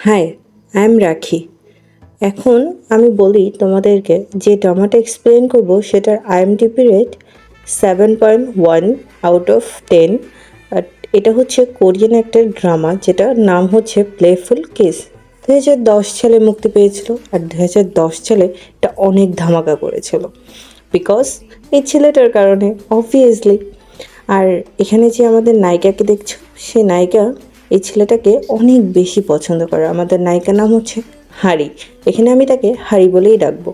High, I am রাখি। এখন আমি বলি তোমাদেরকে যে ড্রামাটা এক্সপ্লেন করব সেটার আইএমডিবি রেট 7.1 আউট অফ 10। আর এটা হচ্ছে কোরিয়ান একটা ড্রামা যেটার নাম হচ্ছে প্লেফুল কিস। 2010 সালে মুক্তি পেয়েছিল আর 2010 সালে এটা অনেক ধামাকা করেছিল বিকজ এই ছেলেটার কারণে অবভিয়াসলি। আর এখানে যে আমাদের নায়িকাকে দেখছো, সে নায়িকা এই ছেলেটাকে অনেক বেশি পছন্দ করে। আমাদের নায়িকার নাম হচ্ছে হারি, এখানে আমি তাকে হারি বলেই ডাকবো।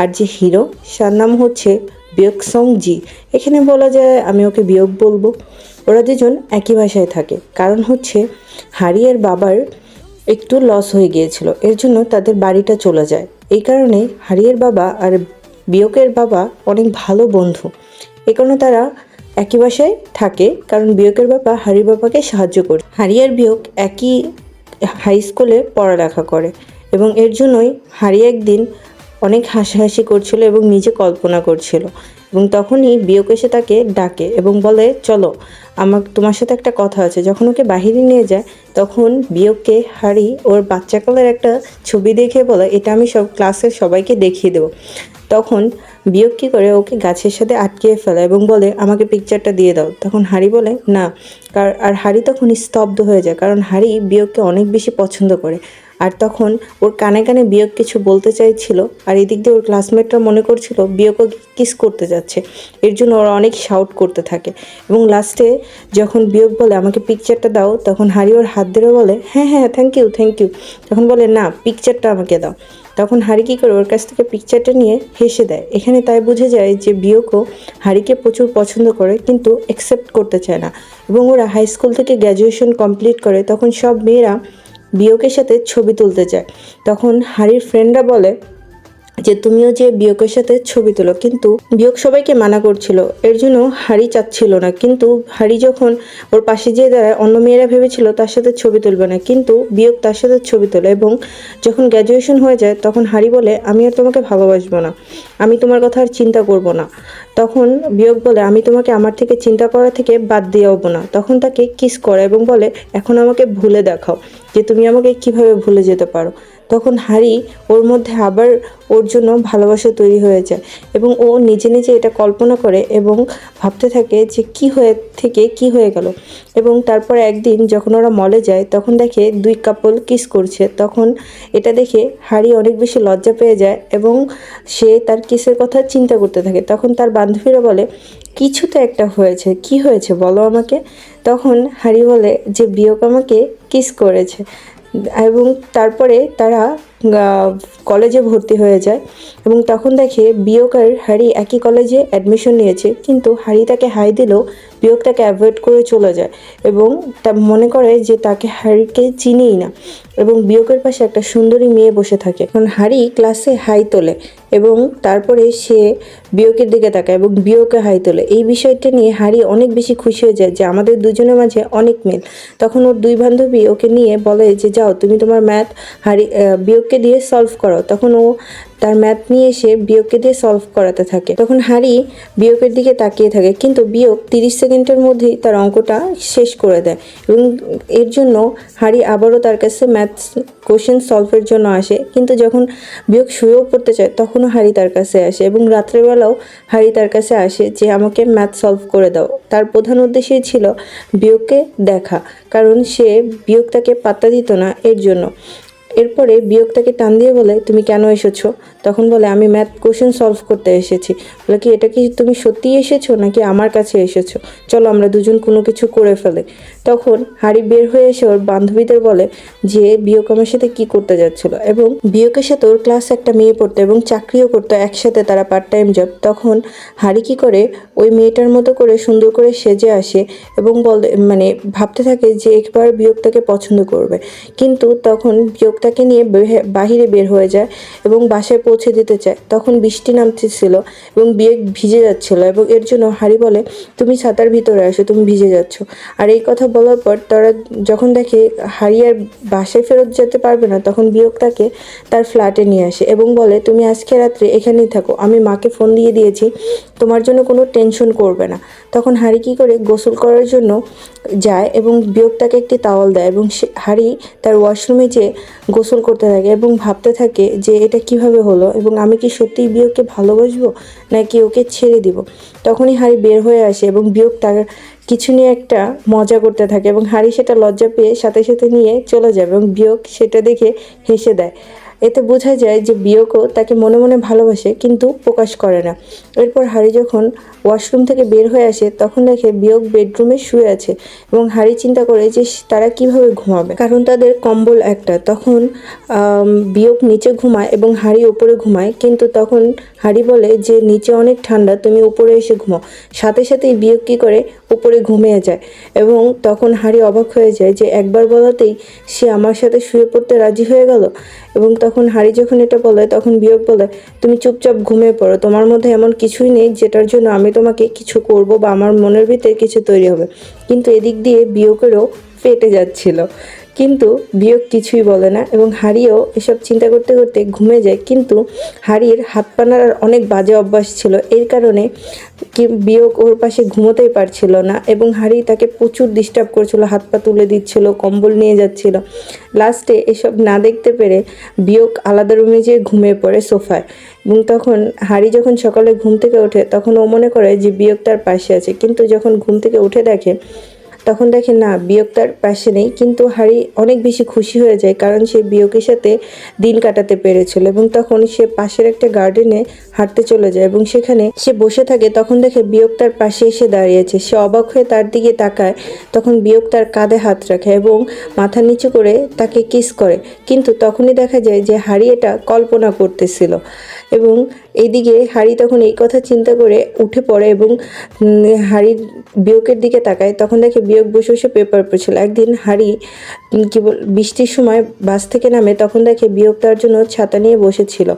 আর যে হিরো, তার নাম হচ্ছে বিয়ক সং জি, এখানে বলা যায় আমি ওকে বিয়ক বলবো। ওরা দুজন একই ভাষায় থাকে, কারণ হচ্ছে হারিয়ের বাবার একটু লস হয়ে গিয়েছিল, এর জন্য তাদের বাড়িটা চলে যায়। এই কারণে হারিয়ের বাবা আর বিয়কের বাবা অনেক ভালো বন্ধু। এ কারণে তারা একই বাসায় থাকে, কারণ বিয়কের বাবা হারির বাবাকে সাহায্য করে। হারি আর বিয়ক একই হাই স্কুলে পড়ালেখা করে এবং এর জন্যই হারি একদিন অনেক হাসাহাসি করছিল এবং নিজে কল্পনা করছিল, এবং তখনই বিয়ক এসে তাকে ডাকে এবং বলে চলো তোমার সাথে একটা কথা আছে। যখন ওকে বাহিরে নিয়ে যায় তখন বিয়ককে হারি ওর বাচ্চাকালের একটা ছবি দেখে বলে এটা আমি সব ক্লাসের সবাইকে দেখিয়ে দেবো। তখন বিয়ক কী করে ওকে গাছের সাথে আটকিয়ে ফেলে এবং বলে আমাকে পিকচারটা দিয়ে দাও। তখন হারি বলে না, আর হারি তখন স্তব্ধ হয়ে যায়, কারণ হারি বিয়ককে অনেক বেশি পছন্দ করে। আর তখন ওর কানে কানে বিয়ক কিছু বলতে চাইছিল, আর এদিক দিয়ে ওর ক্লাসমেটরা মনে করছিল বিয়ক ওকে কিস করতে যাচ্ছে, এর জন্য ওরা অনেক শাউট করতে থাকে। এবং লাস্টে যখন বিয়ক বলে আমাকে পিকচারটা দাও, তখন হারি ওর হাত ধরে বলে হ্যাঁ হ্যাঁ থ্যাংক ইউ থ্যাংক ইউ। তখন বলে না, পিকচারটা আমাকে দাও। তখন হারি কী করে ওর কাছ থেকে পিকচারটা নিয়ে হেসে দেয়। এখানে তাই বোঝা যায় যে বিয়কও হারিকে প্রচুর পছন্দ করে কিন্তু অ্যাকসেপ্ট করতে চায় না। এবং ওরা হাই স্কুল থেকে গ্র্যাজুয়েশন কমপ্লিট করে তখন সব মেয়েরা বিয়কের সাথে ছবি তুলতে চায়। তখন হারির ফ্রেন্ডরা বলে যে তুমিও যে বিয়কের সাথে ছবি তোলো, কিন্তু বিয়ক সবাইকে মানা করছিল, এর জন্য হারি চাচ্ছিল না। কিন্তু হারি যখন ওর পাশে যেয়ে দাঁড়ায়, অন্য মেয়েরা ভেবেছিল তার সাথে ছবি তুলবে না, কিন্তু বিয়ক তার সাথে ছবি তোলে। এবং যখন গ্র্যাজুয়েশন হয়ে যায় তখন হারি বলে আমি আর তোমাকে ভালোবাসবো না, আমি তোমার কথা আর চিন্তা করব না। তখন বিয়ক বলে আমি তোমাকে আমার থেকে চিন্তা করা থেকে বাদ দিয়ে হবো না। তখন তাকে কিস করে এবং বলে এখন আমাকে ভুলে দেখাও যে তুমি আমাকে কিভাবে ভুলে যেতে পারো। তখন হারি ওর মধ্যে আবার ওর জন্য ভালোবাসা তৈরি হয়ে যায় এবং ও নিজে নিজে এটা কল্পনা করে এবং ভাবতে থাকে যে কি হয়ে গেল। এবং তারপর একদিন যখন ওরা মলে যায় তখন দেখে দুই কাপল কিস করছে। তখন এটা দেখে হারি অনেক বেশি লজ্জা পেয়ে যায় এবং সে তার কিসের কথা চিন্তা করতে থাকে। তখন তার বান্ধবীরা বলে কিছু তো একটা হয়েছে, কি হয়েছে বলো আমাকে। তখন হারি বলে যে বিয়ক আমাকে কিস করেছে। এবং তারপরে তারা কলেজে ভর্তি হয়ে যায় এবং তখন দেখে বিয়ক আর হারি একই কলেজে অ্যাডমিশন নিয়েছে, কিন্তু হারি তাকে হাই দিলেও বিয়ক তাকে অ্যাভয়েড করে চলে যায় এবং তা মনে করে যে তাকে হারিকে চিনিই না। এবং বিয়কের পাশে একটা সুন্দরী মেয়ে বসে থাকে। এখন হারি ক্লাসে হাই তোলে এবং তারপরে সে বিয়কের দিকে তাকায় এবং বিয়কে হাই তোলে। এই বিষয়টা নিয়ে হারি অনেক বেশি খুশি হয়ে যায় যে আমাদের দুজনের মাঝে অনেক মিল। তখন ওর দুই বান্ধবী ওকে নিয়ে বলে যে যাও তুমি তোমার ম্যাথ বিয়ককে দিয়ে সলভ করো। তখন ও তার ম্যাথ নিয়ে এসে বিয়ককে দিয়ে সলভ করাতে থাকে। তখন হারি বিয়কের দিকে তাকিয়ে থাকে, কিন্তু বিয়ক 30 সেকেন্ডের মধ্যেই তার অঙ্কটা শেষ করে দেয় এবং এর জন্য হারি আবারও তার কাছে ম্যাথস কোশ্চেন সলভের জন্য আসে। কিন্তু যখন বিয়ক শুয়েও পড়তে চায় তখনও হারি তার কাছে আসে এবং রাত্রেবেলাও হারি তার কাছে আসে যে আমাকে ম্যাথ সলভ করে দাও। তার প্রধান উদ্দেশ্যই ছিল বিয়ককে দেখা, কারণ সে বিয়ক তাকে পাত্তা দিত না, এর জন্য। এরপরে বিয়ক তাকে টান দিয়ে বলে তুমি কেন এসেছো। তখন বলে আমি ম্যাথ কোশ্চেন সলভ করতে এসেছি। বলে কি এটা কি তুমি সত্যিই এসেছো নাকি আমার কাছে এসেছো, চলো আমরা দুজন কোনো কিছু করে ফেলে। তখন হারি বের হয়ে এসে ওর বান্ধবীদের বলে যে বিয়ক আমার সাথে কি করতে যাচ্ছিল, এবং বিয়কের সাথে ওর ক্লাস একটা মেয়ে পড়তো এবং চাকরিও করতো একসাথে, তারা পার্ট টাইম জব। তখন হারি কি করে ওই মেয়েটার মতো করে সুন্দর করে সেজে আসে এবং ভাবতে থাকে যে একবার বিয়ক তাকে পছন্দ করবে। কিন্তু তখন বিয়ক তাকে নিয়ে বাহিরে বের হয়ে যায় এবং বাসায় পৌঁছে দিতে চায়। তখন বৃষ্টি নামতেছিল এবং বিয়ে ভিজে যাচ্ছিল এবং এর জন্য হারি বলে, তুমি ছাতার ভিতরে আসো, তুমি ভিজে যাচ্ছ। আর এই কথা বলার পর তারা যখন দেখে হারি আর বাসায় ফেরত যেতে পারবে না, তখন বিয়োগ তাকে তার ফ্ল্যাটে নিয়ে আসে এবং বলে, তুমি আজকে রাত্রে এখানেই থাকো, আমি মাকে ফোন দিয়ে দিয়েছি, তোমার জন্য কোনো টেনশন করবে না। তখন হারি কী করে গোসল করার জন্য যায় এবং বিয়োগ তাকে একটি তাওয়াল দেয় এবং হারি তার ওয়াশরুমে যেয়ে গোসল করতে থাকে এবং ভাবতে থাকে যে এটা কিভাবে হলো এবং আমি কি সত্যিই বিয়োগকে ভালোবাসবো নাকি ওকে ছেড়ে দিব। তখনই হারি বের হয়ে আসে এবং বিয়োগ তার কিছু নিয়ে একটা মজা করতে থাকে এবং হারি সেটা লজ্জা পেয়ে সাথে সাথে নিয়ে চলে যায় এবং বিয়োগ সেটা দেখে হেসে দেয়। এতে বোঝা যায় যে বিয়োগও তাকে মনে মনে ভালোবাসে কিন্তু প্রকাশ করে না। এরপর হারি যখন ওয়াশরুম থেকে বের হয়ে আসে তখন দেখে বিয়োগ বেডরুমে শুয়ে আছে এবং হারি চিন্তা করে যে তারা কিভাবে ঘুমাবে, কারণ তাদের কম্বল একটা। তখন বিয়োগ নিচে ঘুমায় এবং হারি উপরে ঘুমায়, কিন্তু তখন হারি বলে যে নিচে অনেক ঠান্ডা, তুমি উপরে এসে ঘুমাও। সাথে সাথেই বিয়োগ কী করে উপরে ঘুমিয়ে যায় এবং তখন হারি অবাক হয়ে যায় যে একবার বলাতেই সে আমার সাথে শুয়ে পড়তে রাজি হয়ে গেল। এবং তখন হারি যখন এটা বলে তখন বিয়োগ বলে, তুমি চুপচাপ ঘুমিয়ে পড়ো, তোমার মধ্যে এমন কিছুই নেই যেটার জন্য আমি তোমাকে কিছু করব বা আমার মনের ভিতরে কিছু তৈরি হবে। কিন্তু এদিক দিয়ে বিয়োগেরও ফেটে যাচ্ছিল, কিন্তু বিয়োগ কিছুই বলে না এবং হারিও এসব চিন্তা করতে করতে ঘুমিয়ে যায়। কিন্তু হারির হাত পা নাড়ার অনেক বাজে অভ্যাস ছিল, এর কারণে বিয়োগ ওর পাশে ঘুমোতেই পারছিল না এবং হারি তাকে প্রচুর ডিস্টার্ব করছিল, হাত পা তুলে দিচ্ছিল, কম্বল নিয়ে যাচ্ছিল। লাস্টে এসব না দেখতে পেরে বিয়োগ আলাদা রুমে যেয়ে ঘুমিয়ে পড়ে সোফায়। এবং তখন হারি যখন সকালে ঘুম থেকে ওঠে তখন ও মনে করে যে বিয়োগ তার পাশে আছে, কিন্তু যখন ঘুম থেকে উঠে দেখে তখন দেখে না, বিয়োগ তার পাশে নেই। কিন্তু হারি অনেক বেশি খুশি হয়ে যায় কারণ সে বিয়োগের সাথে দিন কাটাতে পেরেছিল এবং তখন সে পাশের একটা গার্ডেনে হাঁটতে চলে যায় এবং সেখানে সে বসে থাকে। তখন দেখে বিয়োগ তার পাশে এসে দাঁড়িয়েছে, সে অবাক হয়ে তার দিকে তাকায়। তখন বিয়োগ তার কাঁধে হাত রাখে এবং মাথা নিচু করে তাকে কিস করে, কিন্তু তখনই দেখা যায় যে হারি এটা কল্পনা করতেছিল। এবং এইদিকে হারি তখন এই কথা চিন্তা করে উঠে পড়ে এবং হারির বিয়োগের দিকে তাকায়। তখন দেখে বিয়োগ বসে বসে পেপার পড়ছিল। একদিন হারি বৃষ্টির সময় বাস থেকে নামে, তখন দেখে বিয়োগ তার জন্য ছাতা নিয়ে বসেছিল।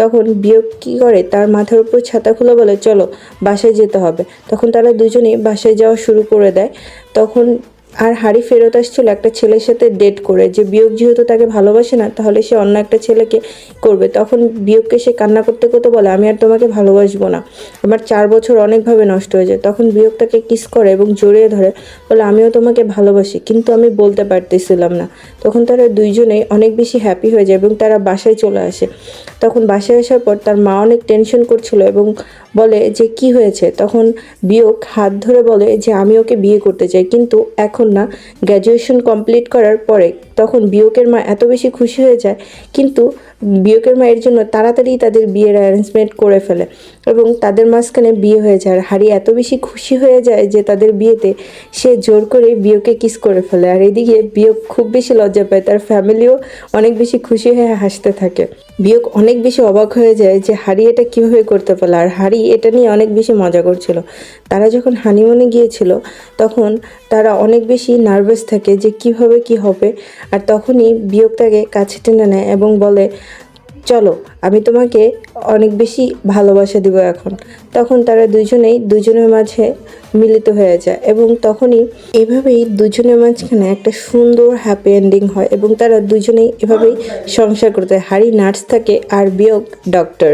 তখন বিয়োগ কী করে, তার মাথার উপর ছাতা খুলে বলে, চলো বাসায় যেতে হবে। তখন তারা দুজনেই বাসায় যাওয়া শুরু করে দেয়। তখন আর হারি ফেরত আসছিল একটা ছেলের সাথে ডেট করে, যে বিয়োগ যেহেতু তাকে ভালোবাসে না তাহলে সে অন্য একটা ছেলেকে করবে। তখন বিয়োগকে সে কান্না করতে করতে বলে, আমি আর তোমাকে ভালোবাসবো না, আমার 4 বছর অনেকভাবে নষ্ট হয়ে যায়। তখন বিয়োগ তাকে কিস করে এবং জড়িয়ে ধরে বলে, আমিও তোমাকে ভালোবাসি কিন্তু আমি বলতে পারতেছিলাম না। তখন তারা দুইজনেই অনেক বেশি হ্যাপি হয়ে যায় এবং তারা বাসায় চলে আসে। তখন বাসায় আসার পর তার মা অনেক টেনশন করছিল এবং বলে যে কি হয়েছে। তখন বিয়োগ হাত ধরে বলে যে আমি ওকে বিয়ে করতে চাই, কিন্তু এখন না, গ্র্যাজুয়েশন কমপ্লিট করার পরে। তখন বিয়োগের মা এত বেশি খুশি হয়ে যায়, কিন্তু বিয়োগের মা এর জন্য তাড়াতাড়ি তাদের বিয়ের অ্যারেঞ্জমেন্ট করে ফেলে এবং তাদের মাঝখানে বিয়ে হয়ে যায়। আর হারি এত বেশি খুশি হয়ে যায় যে তাদের বিয়েতে সে জোর করে বিয়োগকে কিস করে ফেলে। আর এদিকে বিয়োগ খুব বেশি লজ্জা পায়, তার ফ্যামিলিও অনেক বেশি খুশি হয়ে হাসতে থাকে। বিয়োগ অনেক বেশি অবাক হয়ে যায় যে হারি এটা কীভাবে করতে পারলো, আর হারি এটা নিয়ে অনেক বেশি মজা করছিল। তারা যখন হানিমুনে গিয়েছিল তখন তারা অনেক বেশি নার্ভাস থাকে যে কিভাবে কি হবে। আর তখনই বিয়োগ তাকে কাছে টেনে নেয় এবং বলে, চলো আমি তোমাকে অনেক বেশি ভালোবাসা দিব এখন। তখন তারা দুজনের মাঝে মিলিত হয়ে যায় এবং তখনই এভাবেই দুজনের মাঝখানে একটা সুন্দর হ্যাপি এন্ডিং হয় এবং তারা দুজনেই এভাবেই সংসার করতে হয়। হারি নার্স থাকে আর বিয়োগ ডক্টর।